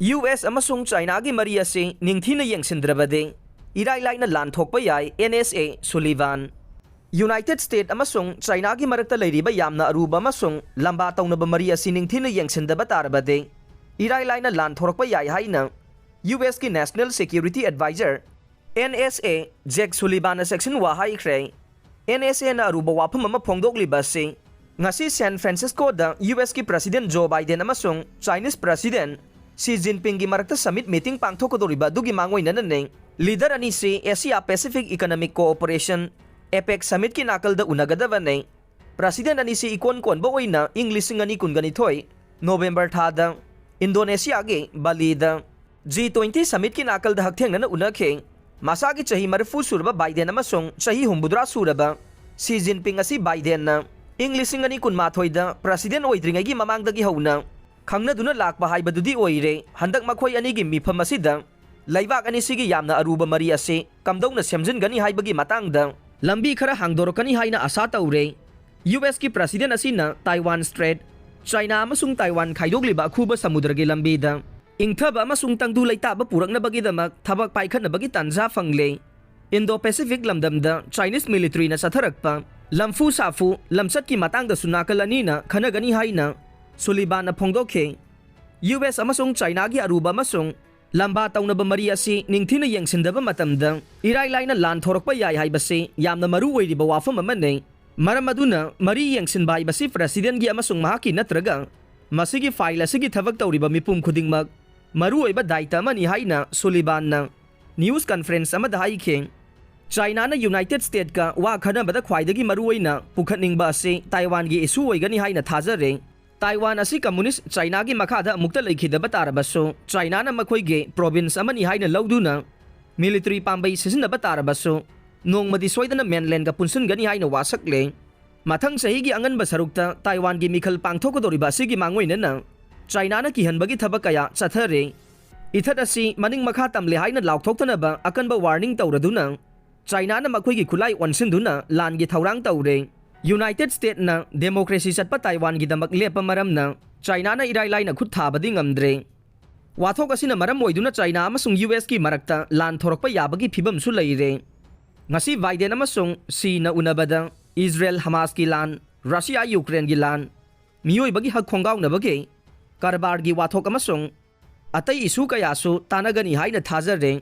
US amasung China gi mari ase ningthina yengsindrabade irai laina lan thokpa yai NSA Sullivan. United States amasung China gi marakta leiriba yamna aruba amasung lamba tawnaba mari ase ningthina yengsindaba tarabade irai laina lan thokpa yai haina US ki National Security Advisor NSA Jake Sullivan section wa haikre. NSA na aruba wapam ama phongdokliba se ngasi San Francisco da US ki President Joe Biden amasung Chinese President Xi Jinping gi marakta summit meeting pangthokodoriba dugi mangoina naneng leader ani se Asia Pacific Economic Cooperation APEC summit ki nakal da unagadaba ne President ani se ikon kon ba oina English ngani kungani thoi November thada Indonesia ge Bali da G20 summit ki nakal da haktheng na unakhe masa gi chahi marfu surba Biden amasung chahi humbudra suraba Xi Jinping asi Biden na English ngani kun mathoi da President oidringai gi mamang da gi hauna khangna duna lakpa haibadudi oire handak makhoi ani gi mifam asida laibak ani sigi yamna aruba mari ase kamdongna semjin gani haibagi matang da lambi khara hangdorokani haina asa taure US ki President asina Taiwan Strait China amasung Taiwan khaidogliba khuba samudra gi lambi da ingthaba amasung tangdu leitaba purakna bagi damak thabak paikhatna bagi tanja fangle Indo-Pacific lamdam da Chinese military na satharakpa lamfu safu lamsat ki matang da sunakalani na khanagani haina Sullivan na phongdokhe US amasung China gi aruba amasung lamba tawnaba mari asi ningthina yengsindaba matamda irai laina lan thorokpa yai haibase yamna maru oiriba wafam amane maram aduna mari yengsinba haibase President gi amasung mahaki natraga masigi file asigi thabak tawriba mipum khudingmak maru oiba daita mani haina Sullivan na news conference amada haikhe China na United States ka wa khanabada khwaidagi maru oina pukhatningba ase Taiwan gi issue oigani haina thajare Taiwan asi communist China gi makhada mukta leikhidaba tarabaso China na makhoi ge province amani haina lawduna military pambai sisinaba tarabaso nongmadi soidana mainland ka punsun gani haina wasakle mathang sahi gi anganba sarukta Taiwan gi mikhal pangthokodoriba sigi mangoina na China na kihanbagi thabakaya chathare ithat asi maning makha tamle haina laukthoktanaba akanba warning tawraduna China na makhoi gi khulai onsinduna lan gi thaurang tawre United States na democracy satpa Taiwan gi damak lepa maram na China na irai lai na khut thabadi ngamdre wathok asina maram oiduna China amasung US ki marakta lan thorokpa yabagi phibam su leire ngasi Biden amasung Xi na unabada Israel Hamas ki lan Russia Ukraine gi lan mioi bagi hak khongaw na bagi karbar gi wathok amasung atai isu kaya su tanagani haina thajare